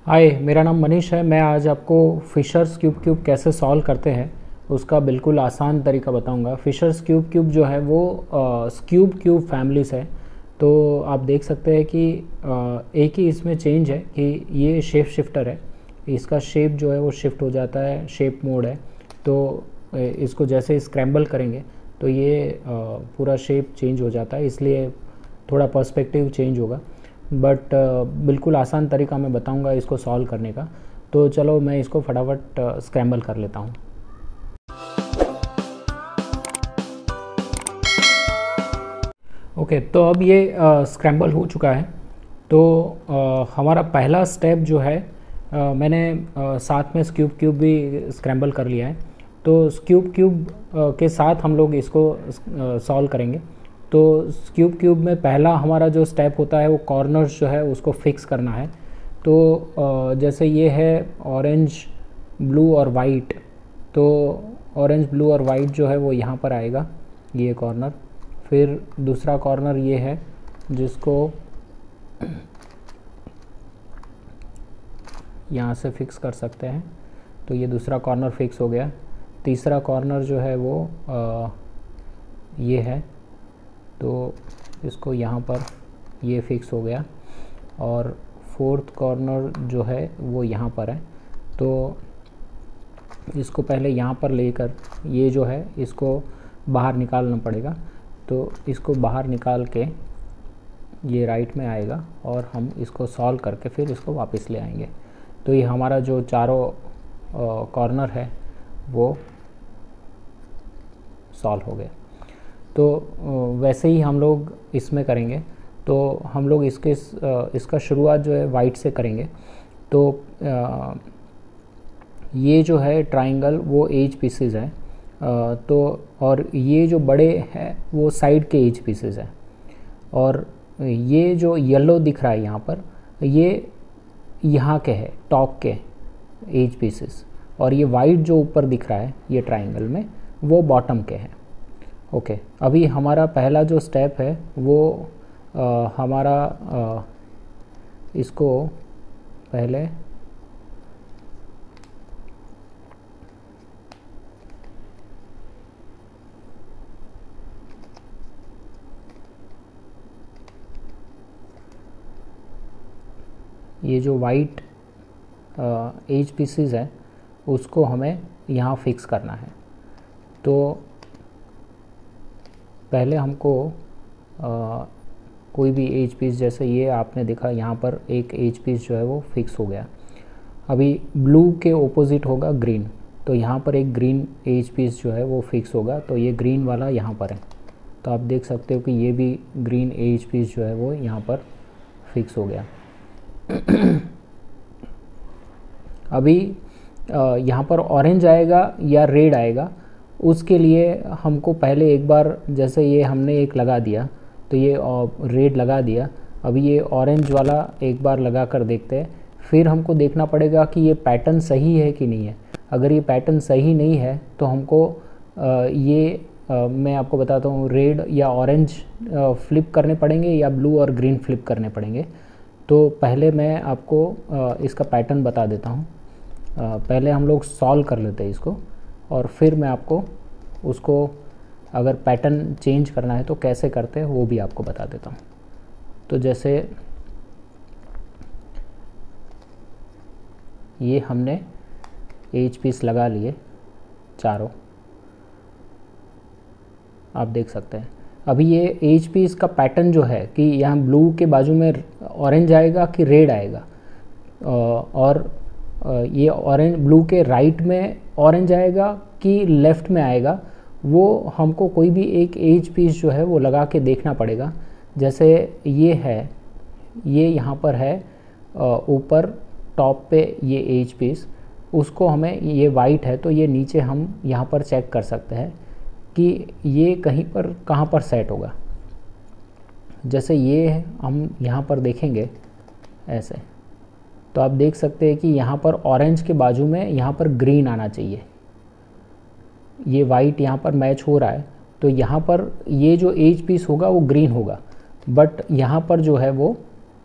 हाय, मेरा नाम मनीष है। मैं आज आपको फिशर्स क्यूब कैसे सॉल्व करते हैं उसका बिल्कुल आसान तरीका बताऊंगा। फिशर्स क्यूब जो है वो क्यूब फैमिलीज है। तो आप देख सकते हैं कि एक ही इसमें चेंज है कि ये शेप शिफ्टर है। इसका शेप जो है वो शिफ्ट हो जाता है, शेप मोड है। तो इसको जैसे स्क्रैम्बल करेंगे तो ये पूरा शेप चेंज हो जाता है, इसलिए थोड़ा पर्सपेक्टिव चेंज होगा। बट बिल्कुल आसान तरीका मैं बताऊंगा इसको सॉल्व करने का। तो चलो मैं इसको फटाफट स्क्रैम्बल कर लेता हूँ। ओके, तो अब ये स्क्रैम्बल हो चुका है। तो हमारा पहला स्टेप जो है, मैंने साथ में क्यूब भी स्क्रैम्बल कर लिया है। तो क्यूब के साथ हम लोग इसको सॉल्व करेंगे। तो क्यूब में पहला हमारा जो स्टेप होता है वो कॉर्नर्स जो है उसको फिक्स करना है। तो जैसे ये है ऑरेंज, ब्लू और वाइट। तो ऑरेंज, ब्लू और वाइट जो है वो यहाँ पर आएगा, ये कॉर्नर। फिर दूसरा कॉर्नर ये है जिसको यहाँ से फिक्स कर सकते हैं। तो ये दूसरा कॉर्नर फिक्स हो गया। तीसरा कॉर्नर जो है वो ये है, तो इसको यहाँ पर ये फिक्स हो गया। और फोर्थ कॉर्नर जो है वो यहाँ पर है। तो इसको पहले यहाँ पर लेकर ये जो है इसको बाहर निकालना पड़ेगा। तो इसको बाहर निकाल के ये राइट में आएगा और हम इसको सॉल्व करके फिर इसको वापस ले आएंगे। तो ये हमारा जो चारों कॉर्नर है वो सॉल्व हो गया। तो वैसे ही हम लोग इसमें करेंगे। तो हम लोग इसका शुरुआत जो है वाइट से करेंगे। तो ये जो है ट्राइंगल वो एज पीसेस है। तो और ये जो बड़े हैं वो साइड के एज पीसेस हैं। और ये जो येलो दिख रहा है यहाँ पर, ये यहाँ के है टॉप के एज पीसेस। और ये वाइट जो ऊपर दिख रहा है ये ट्राइंगल में, वो बॉटम के हैं। ओके, अभी हमारा पहला जो स्टेप है वो हमारा इसको पहले ये जो वाइट एज पीसेस है उसको हमें यहाँ फिक्स करना है। तो पहले हमको कोई भी एज पीस, जैसे ये आपने देखा यहाँ पर एक एज पीस जो है वो फिक्स हो गया। अभी ब्लू के ओपोजिट होगा ग्रीन। तो यहाँ पर एक ग्रीन एज पीस जो है वो फिक्स होगा। तो ये ग्रीन वाला यहाँ पर है। तो आप देख सकते हो कि ये भी ग्रीन एज पीस जो है वो यहाँ पर फिक्स हो गया। अभी यहाँ पर ऑरेंज आएगा या रेड आएगा, उसके लिए हमको पहले एक बार, जैसे ये हमने एक लगा दिया तो ये रेड लगा दिया। अभी ये ऑरेंज वाला एक बार लगा कर देखते हैं। फिर हमको देखना पड़ेगा कि ये पैटर्न सही है कि नहीं है। अगर ये पैटर्न सही नहीं है तो हमको मैं आपको बताता हूँ, रेड या ऑरेंज फ्लिप करने पड़ेंगे या ब्लू और ग्रीन फ्लिप करने पड़ेंगे। तो पहले मैं आपको इसका पैटर्न बता देता हूँ। पहले हम लोग सॉल्व कर लेते हैं इसको, और फिर मैं आपको उसको अगर पैटर्न चेंज करना है तो कैसे करते हैं वो भी आपको बता देता हूँ। तो जैसे ये हमने एज पीस लगा लिए चारों, आप देख सकते हैं। अभी ये एज पीस का पैटर्न जो है कि यहाँ ब्लू के बाजू में ऑरेंज आएगा कि रेड आएगा, और ये ऑरेंज ब्लू के राइट में ऑरेंज आएगा कि लेफ़्ट में आएगा, वो हमको कोई भी एक एज पीस जो है वो लगा के देखना पड़ेगा। जैसे ये है, ये यहाँ पर है ऊपर टॉप पे ये एज पीस, उसको हमें, ये वाइट है तो ये नीचे हम यहाँ पर चेक कर सकते हैं कि ये कहीं पर कहाँ पर सेट होगा। जैसे ये हम यहाँ पर देखेंगे ऐसे, तो आप देख सकते हैं कि यहाँ पर ऑरेंज के बाजू में यहाँ पर ग्रीन आना चाहिए। ये वाइट यहाँ पर मैच हो रहा है तो यहाँ पर ये जो एज पीस होगा वो ग्रीन होगा, बट यहाँ पर जो है वो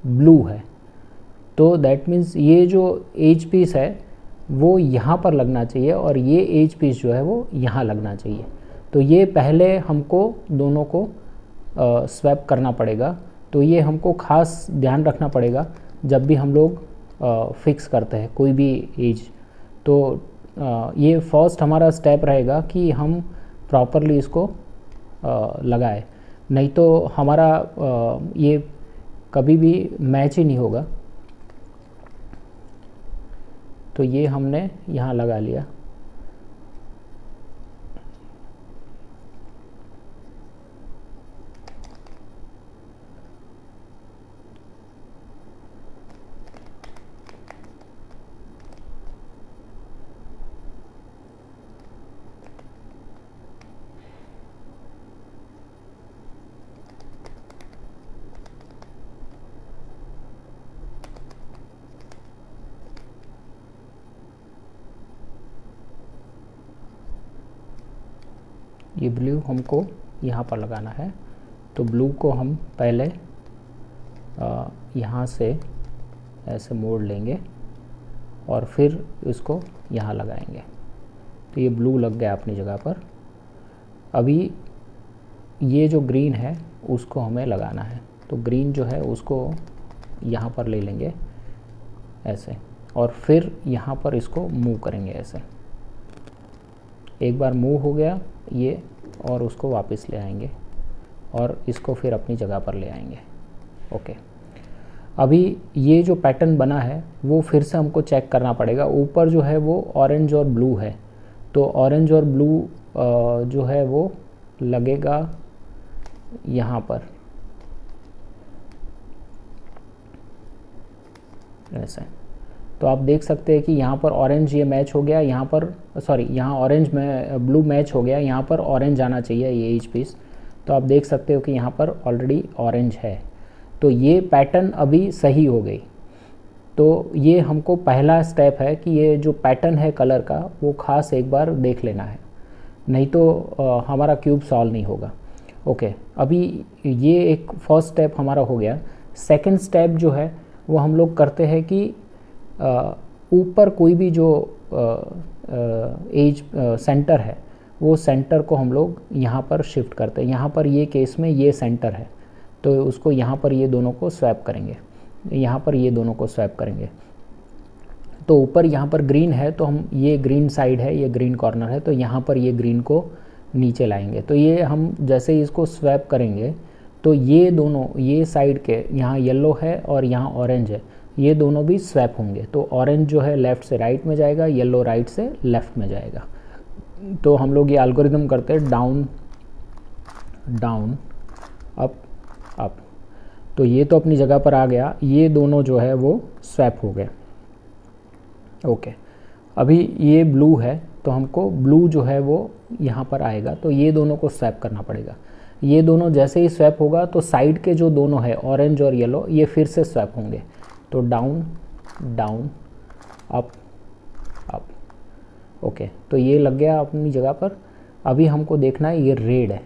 ब्लू है। तो दैट मीन्स ये जो एज पीस है वो यहाँ पर लगना चाहिए और ये एज पीस जो है वो यहाँ लगना चाहिए। तो ये पहले हमको दोनों को स्वैप करना पड़ेगा। तो ये हमको खास ध्यान रखना पड़ेगा जब भी हम लोग फिक्स करते हैं कोई भी एज। तो ये फर्स्ट हमारा स्टेप रहेगा कि हम प्रॉपरली इसको लगाए, नहीं तो हमारा ये कभी भी मैच ही नहीं होगा। तो ये हमने यहाँ लगा लिया। ये ब्लू हमको यहाँ पर लगाना है। तो ब्लू को हम पहले यहाँ से ऐसे मोड़ लेंगे और फिर इसको यहाँ लगाएंगे। तो ये ब्लू लग गया अपनी जगह पर। अभी ये जो ग्रीन है उसको हमें लगाना है। तो ग्रीन जो है उसको यहाँ पर ले लेंगे ऐसे, और फिर यहाँ पर इसको मूव करेंगे ऐसे। एक बार मूव हो गया ये, और उसको वापस ले आएंगे और इसको फिर अपनी जगह पर ले आएंगे। ओके, अभी ये जो पैटर्न बना है वो फिर से हमको चेक करना पड़ेगा। ऊपर जो है वो ऑरेंज और ब्लू है, तो ऑरेंज और ब्लू जो है वो लगेगा यहाँ पर ऐसे। तो आप देख सकते हैं कि यहाँ पर ऑरेंज ये मैच हो गया, यहाँ पर सॉरी यहाँ ऑरेंज में ब्लू मैच हो गया, यहाँ पर ऑरेंज आना चाहिए ये एज पीस। तो आप देख सकते हो कि यहाँ पर ऑलरेडी ऑरेंज है। तो ये पैटर्न अभी सही हो गई। तो ये हमको पहला स्टेप है कि ये जो पैटर्न है कलर का वो खास एक बार देख लेना है, नहीं तो हमारा क्यूब सॉल्व नहीं होगा। ओके, अभी ये एक फर्स्ट स्टेप हमारा हो गया। सेकंड स्टेप जो है वो हम लोग करते हैं कि ऊपर कोई भी जो एज सेंटर है वो सेंटर को हम लोग यहाँ पर शिफ्ट करते हैं। यहाँ पर ये केस में ये सेंटर है, तो उसको यहाँ पर ये दोनों को स्वैप करेंगे, यहाँ पर ये दोनों को स्वैप करेंगे। तो ऊपर यहाँ पर ग्रीन है, तो हम ये ग्रीन साइड है, ये ग्रीन कॉर्नर है, तो यहाँ पर ये ग्रीन को नीचे लाएंगे। तो ये हम जैसे ही इसको स्वैप करेंगे तो ये दोनों, ये साइड के यहाँ येलो है और यहाँ ऑरेंज है, ये दोनों भी स्वैप होंगे। तो ऑरेंज जो है लेफ़्ट से राइट में जाएगा, येलो राइट से लेफ़्ट में जाएगा। तो हम लोग ये एल्गोरिदम करते हैं डाउन डाउन अप अप। तो ये तो अपनी जगह पर आ गया, ये दोनों जो है वो स्वैप हो गए। ओके, अभी ये ब्लू है तो हमको ब्लू जो है वो यहाँ पर आएगा, तो ये दोनों को स्वैप करना पड़ेगा। ये दोनों जैसे ही स्वैप होगा तो साइड के जो दोनों है ऑरेंज और येलो ये फिर से स्वैप होंगे। तो down down up up. Okay, तो ये लग गया अपनी जगह पर। अभी हमको देखना है ये रेड है,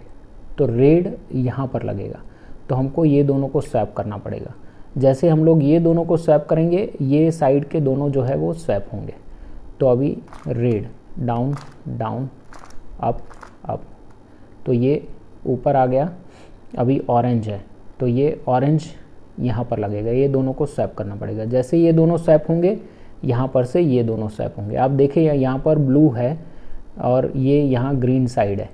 तो रेड यहाँ पर लगेगा, तो हमको ये दोनों को स्वैप करना पड़ेगा। जैसे हम लोग ये दोनों को स्वैप करेंगे ये साइड के दोनों जो है वो स्वैप होंगे। तो अभी red down down up up, तो ये ऊपर आ गया। अभी ऑरेंज है तो ये ऑरेंज यहाँ पर लगेगा, ये दोनों को स्वैप करना पड़ेगा। जैसे ये दोनों स्वैप होंगे यहाँ पर से ये दोनों स्वैप होंगे। आप देखिए यहाँ पर ब्लू है और ये यहाँ ग्रीन साइड है,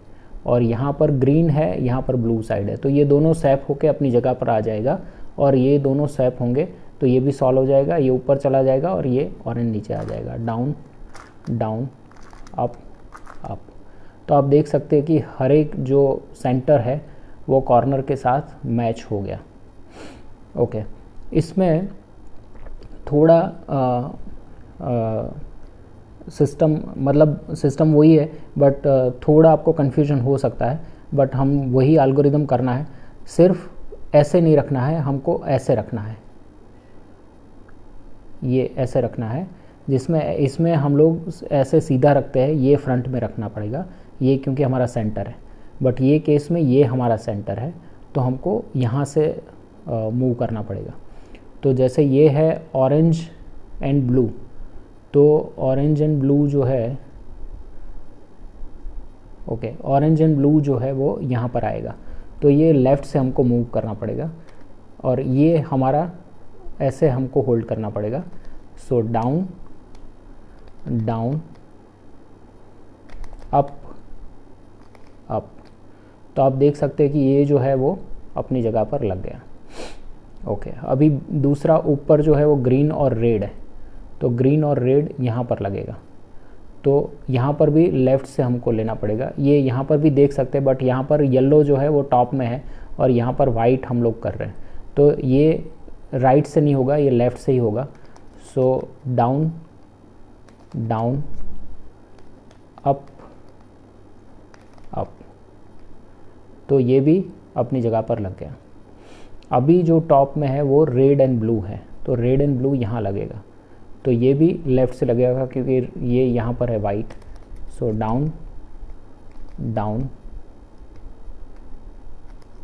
और यहाँ पर ग्रीन है, यहाँ पर ब्लू साइड है, तो ये दोनों स्वैप होके अपनी जगह पर आ जाएगा और ये दोनों स्वैप होंगे तो ये भी सॉल्व हो जाएगा, ये ऊपर चला जाएगा और ये ऑरेंज नीचे आ जाएगा। Down down up up. तो आप देख सकते हैं कि हर एक जो सेंटर है वो कॉर्नर के साथ मैच हो गया। ओके, इसमें थोड़ा सिस्टम मतलब सिस्टम वही है बट थोड़ा आपको कन्फ्यूजन हो सकता है, बट हम वही एल्गोरिदम करना है। सिर्फ ऐसे नहीं रखना है, हमको ऐसे रखना है, ये ऐसे रखना है, जिसमें इसमें हम लोग ऐसे सीधा रखते हैं, ये फ्रंट में रखना पड़ेगा ये क्योंकि हमारा सेंटर है। बट ये केस में ये हमारा सेंटर है तो हमको यहाँ से मूव करना पड़ेगा। तो जैसे ये है ऑरेंज एंड ब्लू, तो ऑरेंज एंड ब्लू जो है, ओके, ऑरेंज एंड ब्लू जो है वो यहाँ पर आएगा, तो ये लेफ़्ट से हमको मूव करना पड़ेगा और ये हमारा ऐसे हमको होल्ड करना पड़ेगा। सो डाउन डाउन अप अप। तो आप देख सकते हैं कि ये जो है वो अपनी जगह पर लग गया। ओके, अभी दूसरा ऊपर जो है वो ग्रीन और रेड है, तो ग्रीन और रेड यहाँ पर लगेगा, तो यहाँ पर भी लेफ़्ट से हमको लेना पड़ेगा। ये यहाँ पर भी देख सकते हैं, बट यहाँ पर येलो जो है वो टॉप में है और यहाँ पर वाइट हम लोग कर रहे हैं, तो ये राइट से नहीं होगा, ये लेफ़्ट से ही होगा। सो डाउन डाउन अप अप, तो ये भी अपनी जगह पर लग गया। अभी जो टॉप में है वो रेड एंड ब्लू है, तो रेड एंड ब्लू यहाँ लगेगा, तो ये भी लेफ़्ट से लगेगा क्योंकि ये यहाँ पर है वाइट। सो डाउन डाउन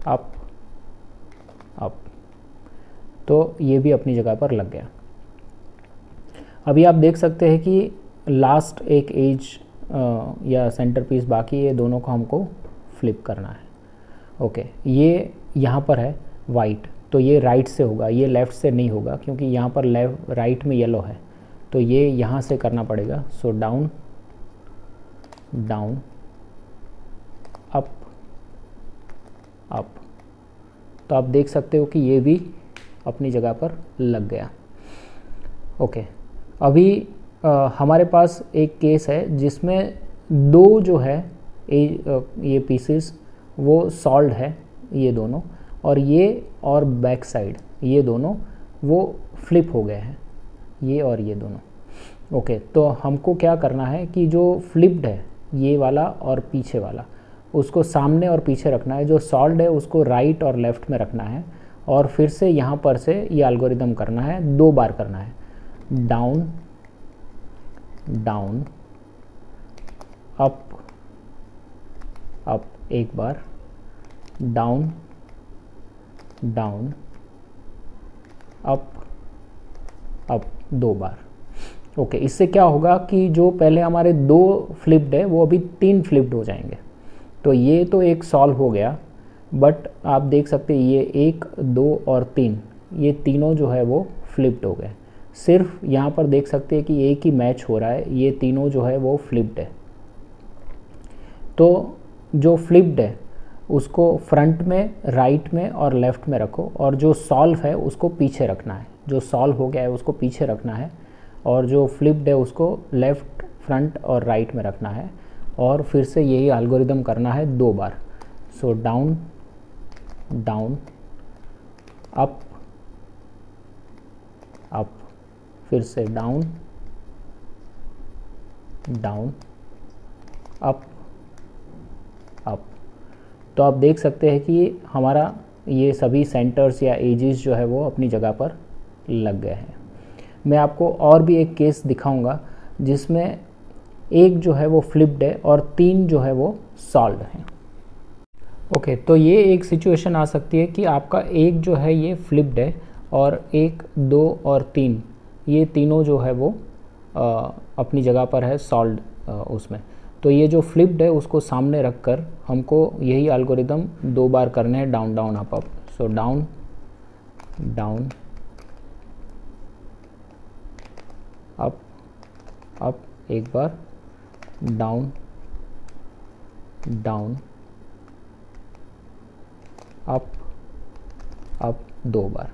अप अप, तो ये भी अपनी जगह पर लग गया। अभी आप देख सकते हैं कि लास्ट एक एज या सेंटर पीस बाकी है, दोनों को हमको फ्लिप करना है। ओके, ये यहाँ पर है वाइट, तो ये राइट से होगा, ये लेफ़्ट से नहीं होगा क्योंकि यहाँ पर राइट में येलो है, तो ये यहाँ से करना पड़ेगा। सो डाउन डाउन अप अप, तो आप देख सकते हो कि ये भी अपनी जगह पर लग गया। ओके, अभी हमारे पास एक केस है जिसमें दो जो है ये पीसेस वो सॉल्ड है, ये दोनों, और ये और बैक साइड ये दोनों वो फ्लिप हो गए हैं, ये और ये दोनों। ओके, तो हमको क्या करना है कि जो फ्लिप्ड है ये वाला और पीछे वाला, उसको सामने और पीछे रखना है, जो सॉल्ड है उसको राइट और लेफ़्ट में रखना है, और फिर से यहाँ पर से ये एल्गोरिदम करना है, 2 बार करना है। डाउन डाउन अप अप एक बार, डाउन डाउन अप अप 2 बार। ओके, इससे क्या होगा कि जो पहले हमारे 2 फ्लिप्ड है वो अभी 3 फ्लिप्ड हो जाएंगे। तो ये तो एक सॉल्व हो गया, बट आप देख सकते हैं ये 1 2 और 3, ये तीनों जो है वो फ्लिप्ड हो गए। सिर्फ यहाँ पर देख सकते हैं कि एक ही मैच हो रहा है, ये तीनों जो है वो फ्लिप्ड है। तो जो फ्लिप्ड है उसको फ्रंट में, राइट में और लेफ़्ट में रखो, और जो सॉल्व है उसको पीछे रखना है, जो सॉल्व हो गया है उसको पीछे रखना है, और जो फ्लिप्ड है उसको लेफ़्ट, फ्रंट और राइट में रखना है, और फिर से यही एल्गोरिदम करना है 2 बार। So down down up up, फिर से डाउन डाउन अप अप। तो आप देख सकते हैं कि हमारा ये सभी सेंटर्स या एजेस जो है वो अपनी जगह पर लग गए हैं। मैं आपको और भी एक केस दिखाऊंगा जिसमें एक जो है वो फ्लिप्ड है और 3 जो है वो सॉल्व्ड हैं। ओके, तो ये एक सिचुएशन आ सकती है कि आपका एक जो है ये फ्लिप्ड है और 1 2 और 3 ये तीनों जो है वो अपनी जगह पर है सॉल्व्ड उसमें। तो ये जो फ्लिप्ड है उसको सामने रखकर हमको यही एल्गोरिदम 2 बार करने हैं, डाउन डाउन अप अप। सो डाउन डाउन अप अप एक बार, डाउन डाउन अप अप 2 बार।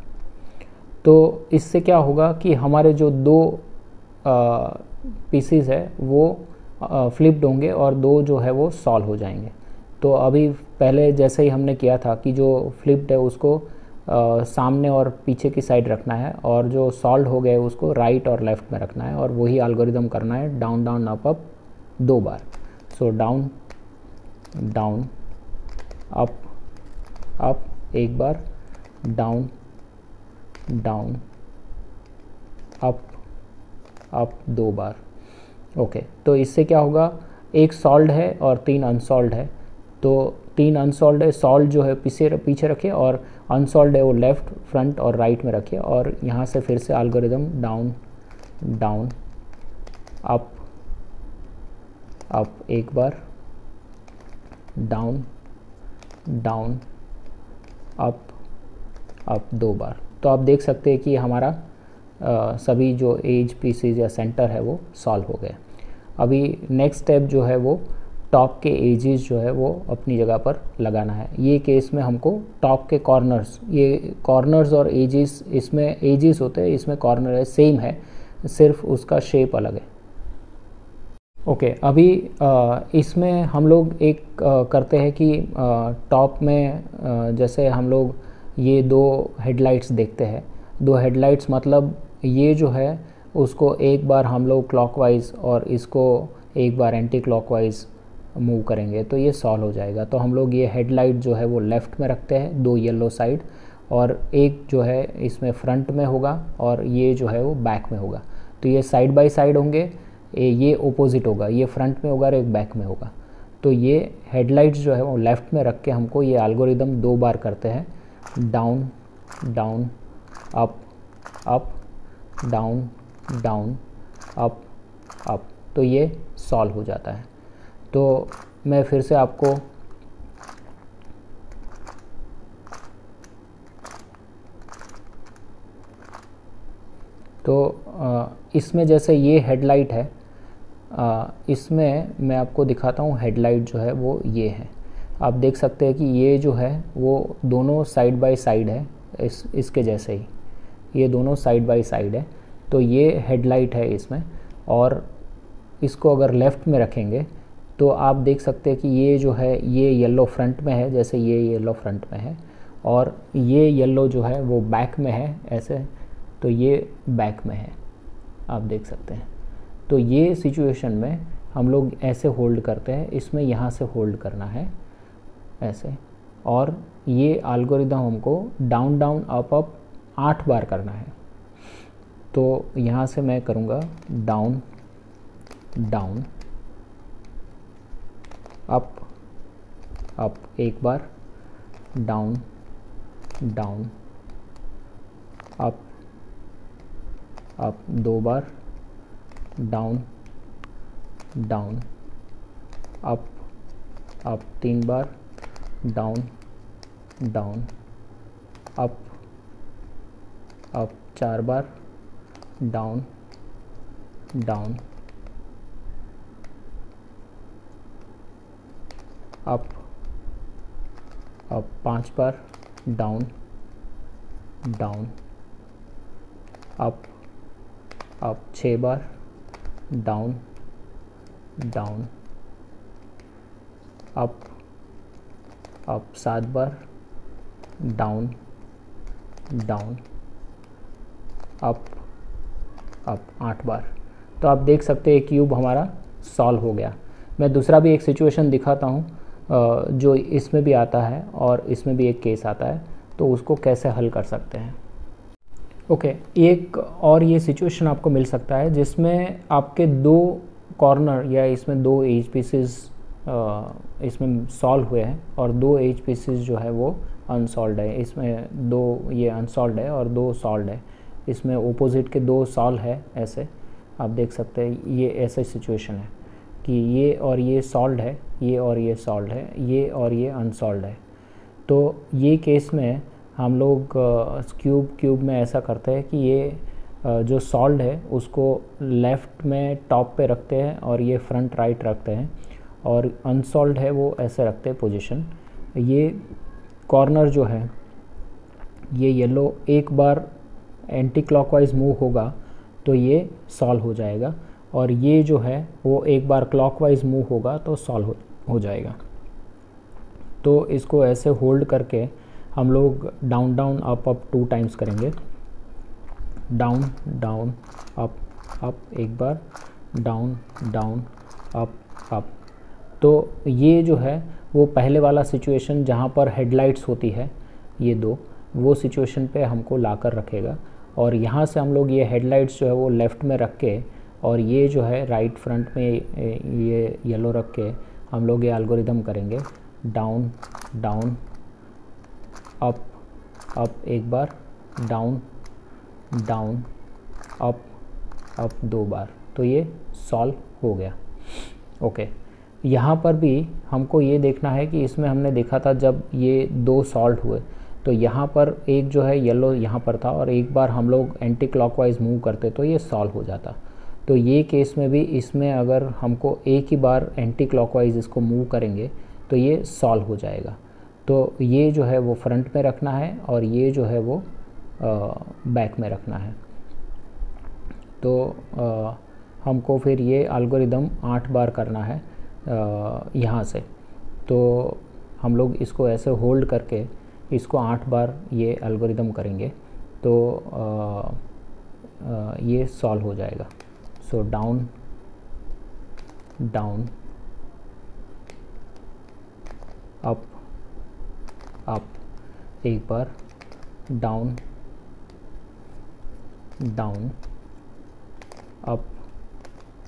तो इससे क्या होगा कि हमारे जो 2 पीसीज है वो फ्लिप्ड होंगे और 2 जो है वो सॉल्व हो जाएंगे। तो अभी पहले जैसे ही हमने किया था कि जो फ्लिप्ड है उसको सामने और पीछे की साइड रखना है, और जो सॉल्व हो गए उसको राइट और लेफ़्ट में रखना है, और वही एल्गोरिदम करना है डाउन डाउन अप अप 2 बार। So down down up up एक बार, डाउन डाउन अप अप 2 बार। ओके, तो इससे क्या होगा, एक सॉल्व्ड है और 3 अनसॉल्व्ड है, तो 3 अनसॉल्व्ड है, सॉल्व जो है पीछे रखे और अनसॉल्व है वो लेफ़्ट, फ्रंट और राइट में रखिए, और यहाँ से फिर से algorithm down down up up एक बार, डाउन डाउन अप अप 2 बार। तो आप देख सकते हैं कि हमारा सभी जो एज पीसेज या सेंटर है वो सॉल्व हो गए। अभी नेक्स्ट स्टेप जो है वो टॉप के एजेस जो है वो अपनी जगह पर लगाना है। ये केस में हमको टॉप के कॉर्नर्स, ये कॉर्नर्स और एजेस, इसमें एजेस होते हैं, इसमें कॉर्नर है, सेम है, सिर्फ उसका शेप अलग है। ओके, अभी इसमें हम लोग एक करते हैं कि टॉप में जैसे हम लोग ये 2 हेडलाइट्स देखते हैं। 2 हेडलाइट्स मतलब ये जो है उसको एक बार हम लोग क्लॉकवाइज और इसको एक बार एंटी क्लॉकवाइज मूव करेंगे तो ये सॉल्व हो जाएगा। तो हम लोग ये हेडलाइट जो है वो लेफ़्ट में रखते हैं, 2 येलो साइड, और एक जो है इसमें फ्रंट में होगा और ये जो है वो बैक में होगा। तो ये साइड बाय साइड होंगे, ये ओपोजिट होगा, ये फ्रंट में होगा और एक बैक में होगा। तो ये हेडलाइट्स जो है वो लेफ़्ट में रख के हमको ये एल्गोरिदम 2 बार करते हैं, down down up up down down up up, तो ये सॉल्व हो जाता है। तो मैं फिर से आपको इसमें जैसे ये हेडलाइट है, इसमें मैं आपको दिखाता हूँ हेडलाइट जो है वो ये है। आप देख सकते हैं कि ये जो है वो दोनों साइड बाय साइड है, इसके जैसे ही ये दोनों साइड बाय साइड है। तो ये हेडलाइट है इसमें, और इसको अगर लेफ़्ट में रखेंगे तो आप देख सकते हैं कि ये जो है ये येलो फ्रंट में है, जैसे ये येलो फ्रंट में है, और ये येलो जो है वो बैक में है ऐसे, तो ये बैक में है, आप देख सकते हैं। तो ये सिचुएशन में हम लोग ऐसे होल्ड करते हैं, इसमें यहाँ से होल्ड करना है ऐसे, और ये एल्गोरिदम हमको डाउन डाउन अप अप 8 बार करना है। तो यहाँ से मैं करूँगा डाउन डाउन अप अप एक बार, डाउन डाउन अप अप 2 बार, डाउन डाउन अप अप 3 बार, डाउन डाउन अप अप 4 बार, डाउन डाउन अप अप 5 बार, डाउन डाउन अप अप 6 बार, डाउन डाउन अप अप 7 बार, down down up up 8 बार। तो आप देख सकते हैं cube हमारा solve हो गया। मैं दूसरा भी एक सिचुएशन दिखाता हूँ जो इसमें भी आता है और इसमें भी एक केस आता है, तो उसको कैसे हल कर सकते हैं। ओके, एक और ये सिचुएशन आपको मिल सकता है जिसमें आपके 2 कॉर्नर या इसमें 2 एज पीसेस इसमें सॉल्व हुए हैं और 2 एज पीसेस जो है वो अनसॉल्व है। इसमें 2 ये अनसॉल्व है और 2 सॉल्व है। इसमें ओपोजिट के 2 सॉल्व है, ऐसे आप देख सकते हैं। ये ऐसा सिचुएशन है कि ये और ये सॉल्व है, ये और ये सॉल्व है, ये और ये अनसॉल्व है। तो ये केस में हम लोग क्यूब में ऐसा करते हैं कि ये जो सॉल्व है उसको लेफ़्ट में टॉप पे रखते हैं और ये फ्रंट राइट रखते हैं, और अनसॉल्व है वो ऐसे रखते हैं पोजीशन। ये कॉर्नर जो है ये येलो एक बार एंटी क्लॉकवाइज मूव होगा तो ये सॉल्व हो जाएगा, और ये जो है वो एक बार क्लॉकवाइज मूव होगा तो सॉल्व हो जाएगा। तो इसको ऐसे होल्ड करके हम लोग down down up up 2 times करेंगे। डाउन डाउन अप अप एक बार, डाउन डाउन अप अप। तो ये जो है वो पहले वाला सिचुएशन जहाँ पर हेडलाइट्स होती है ये 2, वो सिचुएशन पे हमको लाकर रखेगा, और यहाँ से हम लोग ये हेडलाइट्स जो है वो लेफ़्ट में रख के और ये जो है राइट फ्रंट में ये येलो रख के हम लोग ये एल्गोरिदम करेंगे। डाउन डाउन अप अप एक बार, डाउन डाउन, अप अप 2 बार। तो ये सॉल्व हो गया। ओके, यहाँ पर भी हमको ये देखना है कि इसमें हमने देखा था जब ये 2 सॉल्व हुए तो यहाँ पर एक जो है येलो यहाँ पर था और एक बार हम लोग एंटी क्लॉकवाइज मूव करते तो ये सॉल्व हो जाता। तो ये केस में भी इसमें अगर हमको एक ही बार एंटी क्लॉकवाइज इसको मूव करेंगे तो ये सॉल्व हो जाएगा। तो ये जो है वो फ्रंट में रखना है और ये जो है वो बैक में रखना है। तो हमको फिर ये एल्गोरिदम 8 बार करना है यहाँ से। तो हम लोग इसको ऐसे होल्ड करके इसको 8 बार ये एल्गोरिदम करेंगे तो ये सॉल्व हो जाएगा। सो डाउन डाउन, अप अप एक बार, डाउन डाउन, अप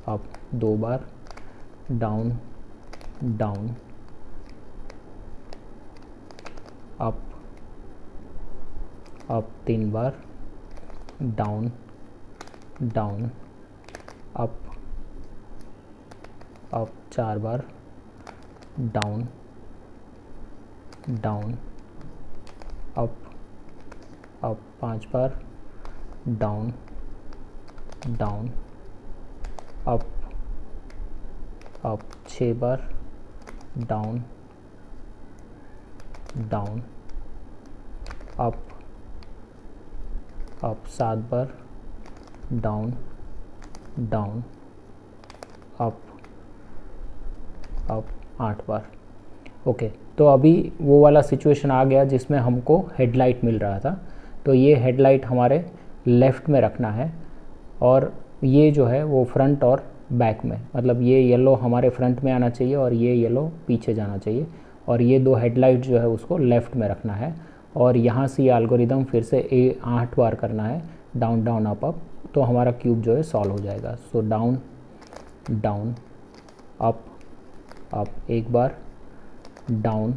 अप 2 बार, डाउन डाउन, अप अप 3 बार, डाउन डाउन, अप अप 4 बार, डाउन डाउन, अप अप 5 बार, डाउन डाउन, अप अप 6 बार, डाउन डाउन, अप अप 7 बार, डाउन डाउन, अप अप 8 बार। Okay, तो अभी वो वाला situation आ गया जिसमें हमको headlight मिल रहा था। तो ये हेडलाइट हमारे लेफ़्ट में रखना है और ये जो है वो फ्रंट और बैक में, मतलब ये येलो हमारे फ्रंट में आना चाहिए और ये येलो पीछे जाना चाहिए और ये 2 हेडलाइट जो है उसको लेफ़्ट में रखना है। और यहाँ से ये एल्गोरिदम फिर से 8 बार करना है, डाउन डाउन अप अप। तो हमारा क्यूब जो है सॉल्व हो जाएगा। सो डाउन डाउन, अप अप एक बार, डाउन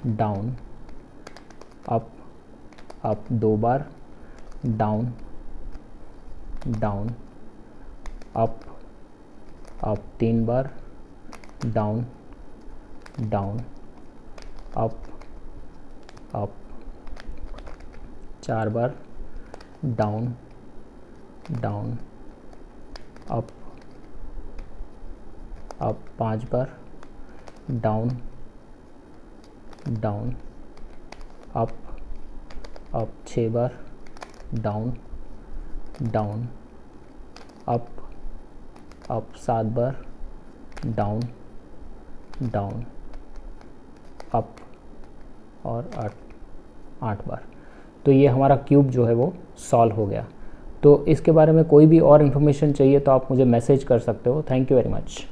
डाउन, अप अप 2 बार, डाउन डाउन, अप अप 3 बार, डाउन डाउन, अप अप 4 बार, डाउन डाउन, अप अप 5 बार, डाउन डाउन, अप अप 6 बार, डाउन डाउन, अप अप 7 बार, down down, up और 8 बार। तो ये हमारा cube जो है वो solve हो गया। तो इसके बारे में कोई भी और इन्फॉर्मेशन चाहिए तो आप मुझे मैसेज कर सकते हो। Thank you very much.